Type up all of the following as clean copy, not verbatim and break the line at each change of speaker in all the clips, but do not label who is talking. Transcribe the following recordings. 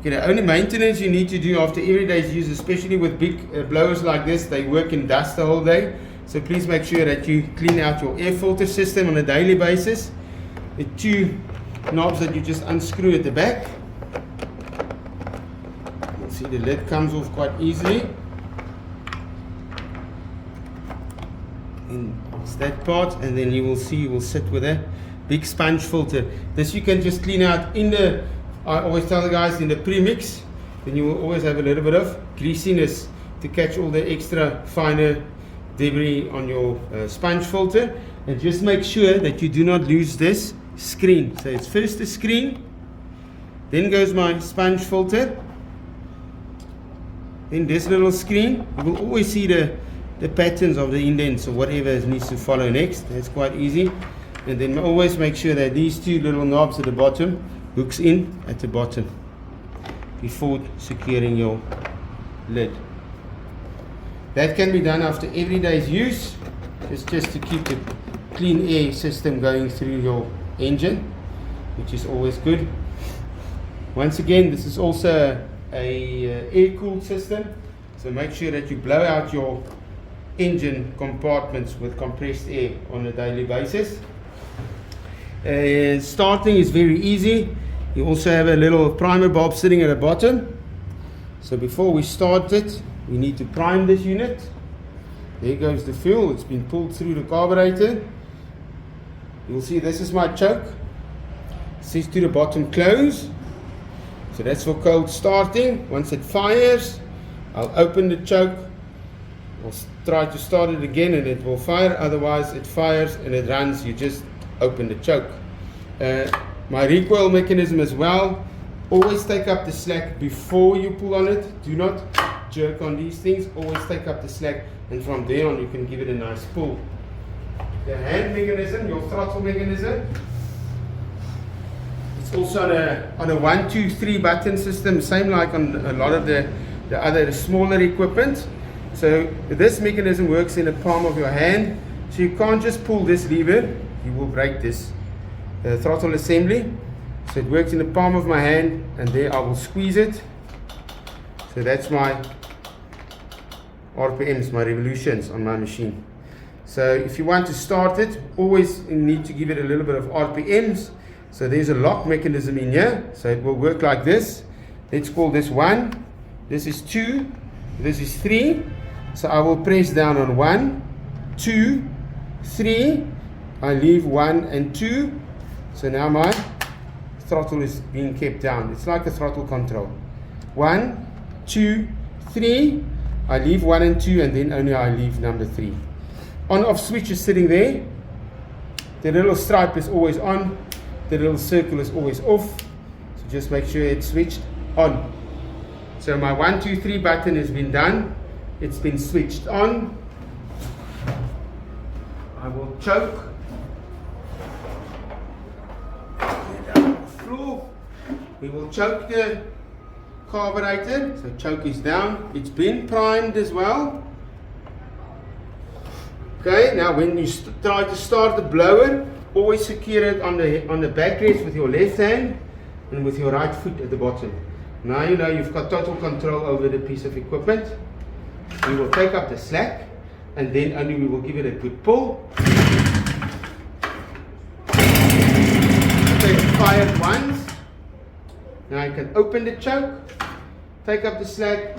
Okay, the only maintenance you need to do after every day's use, especially with big blowers like this, they work in dust the whole day. So please make sure that you clean out your air filter system on a daily basis. The two knobs that you just unscrew at the back. You'll see the lid comes off quite easily. And it's that part, and then you will see you will sit with a big sponge filter. This you can just clean out in the, I always tell the guys, in the premix. Then you will always have a little bit of greasiness to catch all the extra finer debris on your sponge filter. And just make sure that you do not lose this screen. So it's first the screen, then goes my sponge filter, then this little screen. You will always see the patterns of the indents or whatever needs to follow next. That's quite easy. And then always make sure that these two little knobs at the bottom hooks in at the bottom before securing your lid. That can be done after every day's use. It's just to keep the clean air system going through your engine, which is always good. Once again, this is also a air-cooled system, so make sure that you blow out your engine compartments with compressed air on a daily basis. Starting is very easy. You also have a little primer bulb sitting at the bottom. So before we start it, we need to prime this unit. There goes the fuel. It's been pulled through the carburetor. You'll see this is my choke. It says to the bottom close. So that's for cold starting. Once it fires, I'll open the choke. I'll try to start it again and it will fire. Otherwise it fires and it runs. You just open the choke. My recoil mechanism as well. Always take up the slack before you pull on it. Do not jerk on these things. Always take up the slack, and from there on you can give it a nice pull. The hand mechanism, your throttle mechanism, it's also on a 1, 2, 3 button system, same like on a lot of the other smaller equipment. So this mechanism works in the palm of your hand, so you can't just pull this lever, you will break this throttle assembly. So it works in the palm of my hand, and there I will squeeze it. So that's my RPMs, my revolutions on my machine. So if you want to start it, always need to give it a little bit of RPMs. So there's a lock mechanism in here, so it will work like this. Let's call this 1, this is 2, this is 3. So I will press down on 1, 2, 3. I leave 1 and 2. So now my throttle is being kept down. It's like a throttle control. 1, 2, 3. I leave 1 and 2, and then only I leave number 3. On-off switch is sitting there. The little stripe is always on. The little circle is always off. So just make sure it's switched on. So my 1, 2, 3 button has been done. It's been switched on. I will choke. We will choke the carburetor, so choke is down. It's been primed as well. Okay, now when you try to start the blower, always secure it on the backrest with your left hand and with your right foot at the bottom. Now you know you've got total control over the piece of equipment. We will take up the slack, and then only we will give it a good pull. Okay, fired once. Now you can open the choke, take up the slack.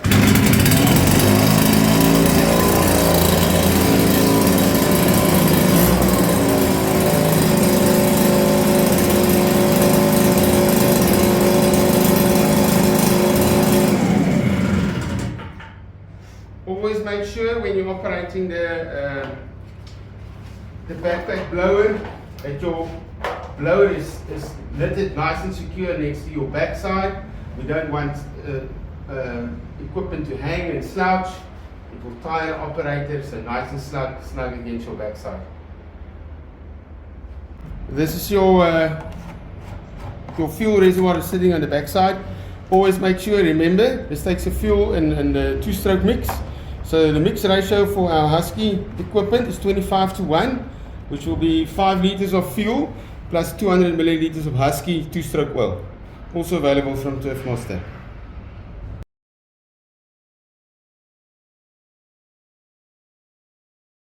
Always make sure when you're operating the backpack blower that your blower is knitted nice and secure next to your backside. We don't want equipment to hang and slouch. It will tire the operator, so nice and snug against your backside. This is your fuel reservoir is sitting on the backside. Always make sure, remember, this takes a fuel and a 2-stroke mix. So the mix ratio for our Husky equipment is 25:1, which will be 5 liters of fuel plus 200 milliliters of Husky 2-stroke oil. Also available from Turfmaster.